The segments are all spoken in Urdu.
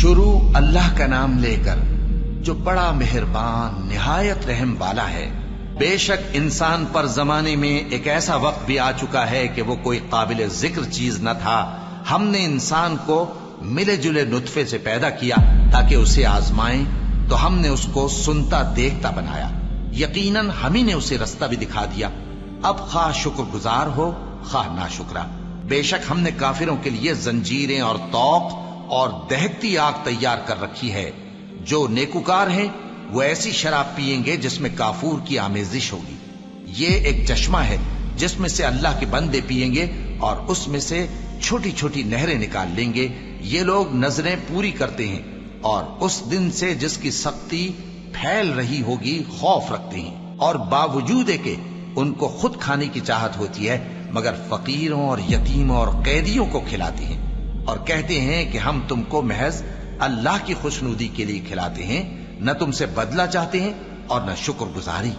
شروع اللہ کا نام لے کر جو بڑا مہربان نہایت رحم والا ہے۔ بے شک انسان پر زمانے میں ایک ایسا وقت بھی آ چکا ہے کہ وہ کوئی قابل ذکر چیز نہ تھا۔ ہم نے انسان کو ملے جلے نطفے سے پیدا کیا تاکہ اسے آزمائیں، تو ہم نے اس کو سنتا دیکھتا بنایا، یقیناً ہم ہی نے اسے رستہ بھی دکھا دیا۔ اب خواہ شکر گزار ہو خواہ ناشکرا۔ بے شک ہم نے کافروں کے لیے زنجیریں اور طوق اور دہکتی آگ تیار کر رکھی ہے۔ جو نیکوکار ہیں وہ ایسی شراب پیئیں گے جس میں کافور کی آمیزش ہوگی۔ یہ ایک چشمہ ہے جس میں سے اللہ کے بندے پیئیں گے اور اس میں سے چھوٹی چھوٹی نہریں نکال لیں گے۔ یہ لوگ نظریں پوری کرتے ہیں اور اس دن سے جس کی سختی پھیل رہی ہوگی خوف رکھتے ہیں، اور باوجود کہ ان کو خود کھانے کی چاہت ہوتی ہے مگر فقیروں اور یتیموں اور قیدیوں کو کھلاتے ہیں، اور کہتے ہیں کہ ہم تم کو محض اللہ کی خوشنودی کے لیے کھلاتے ہیں، نہ تم سے بدلہ چاہتے ہیں اور نہ شکر گزاری۔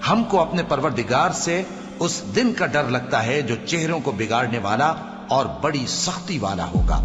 ہم کو اپنے پروردگار سے اس دن کا ڈر لگتا ہے جو چہروں کو بگاڑنے والا اور بڑی سختی والا ہوگا۔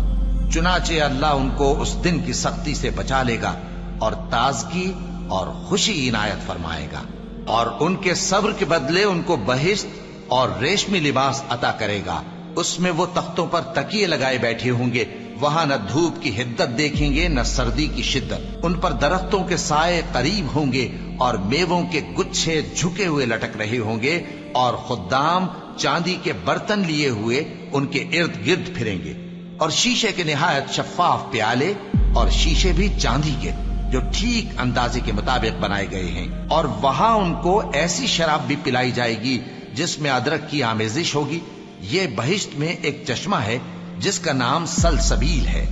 چنانچہ اللہ ان کو اس دن کی سختی سے بچا لے گا اور تازگی اور خوشی عنایت فرمائے گا، اور ان کے صبر کے بدلے ان کو بہشت اور ریشمی لباس عطا کرے گا۔ اس میں وہ تختوں پر تکیے لگائے بیٹھے ہوں گے، وہاں نہ دھوپ کی حدت دیکھیں گے نہ سردی کی شدت۔ ان پر درختوں کے سائے قریب ہوں گے اور میووں کے گچھے جھکے ہوئے لٹک رہے ہوں گے، اور خدام چاندی کے برتن لیے ہوئے ان کے ارد گرد پھریں گے، اور شیشے کے نہایت شفاف پیالے اور شیشے بھی چاندی کے جو ٹھیک اندازے کے مطابق بنائے گئے ہیں، اور وہاں ان کو ایسی شراب بھی پلائی جائے گی جس میں ادرک کی آمیزش ہوگی۔ یہ بہشت میں ایک چشمہ ہے جس کا نام سلسبیل ہے،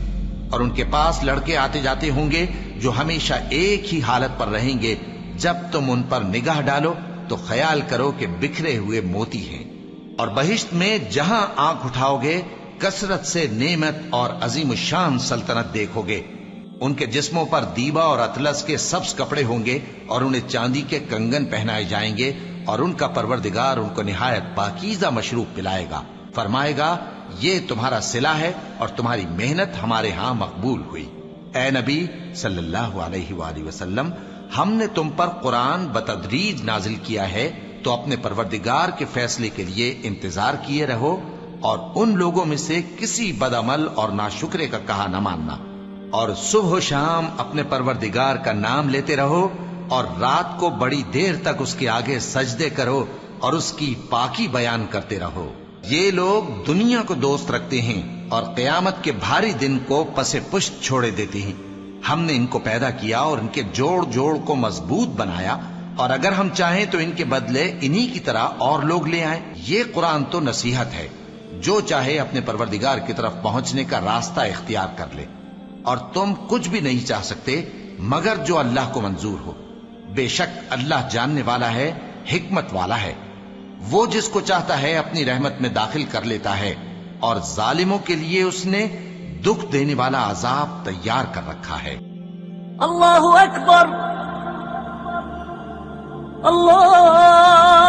اور ان کے پاس لڑکے آتے جاتے ہوں گے جو ہمیشہ ایک ہی حالت پر رہیں گے۔ جب تم ان پر نگاہ ڈالو تو خیال کرو کہ بکھرے ہوئے موتی ہیں، اور بہشت میں جہاں آنکھ اٹھاؤ گے کثرت سے نعمت اور عظیم الشان سلطنت دیکھو گے۔ ان کے جسموں پر دیبا اور اطلس کے سبز کپڑے ہوں گے، اور انہیں چاندی کے کنگن پہنائے جائیں گے، اور ان کا پروردگار ان کو نہایت پاکیزہ مشروب پلائے گا، فرمائے گا یہ تمہارا صلہ ہے اور تمہاری محنت ہمارے ہاں مقبول ہوئی۔ اے نبی صلی اللہ علیہ وآلہ وسلم، ہم نے تم پر قرآن بتدریج نازل کیا ہے، تو اپنے پروردگار کے فیصلے کے لیے انتظار کیے رہو، اور ان لوگوں میں سے کسی بدعمل اور ناشکرے کا کہا نہ ماننا، اور صبح و شام اپنے پروردگار کا نام لیتے رہو، اور رات کو بڑی دیر تک اس کے آگے سجدے کرو اور اس کی پاکی بیان کرتے رہو۔ یہ لوگ دنیا کو دوست رکھتے ہیں اور قیامت کے بھاری دن کو پس پشت چھوڑے دیتے ہیں۔ ہم نے ان کو پیدا کیا اور ان کے جوڑ جوڑ کو مضبوط بنایا، اور اگر ہم چاہیں تو ان کے بدلے انہی کی طرح اور لوگ لے آئیں۔ یہ قرآن تو نصیحت ہے، جو چاہے اپنے پروردگار کی طرف پہنچنے کا راستہ اختیار کر لے، اور تم کچھ بھی نہیں چاہ سکتے مگر جو اللہ کو منظور ہو۔ بے شک اللہ جاننے والا ہے، حکمت والا ہے۔ وہ جس کو چاہتا ہے اپنی رحمت میں داخل کر لیتا ہے، اور ظالموں کے لیے اس نے دکھ دینے والا عذاب تیار کر رکھا ہے۔ اللہ اکبر، اللہ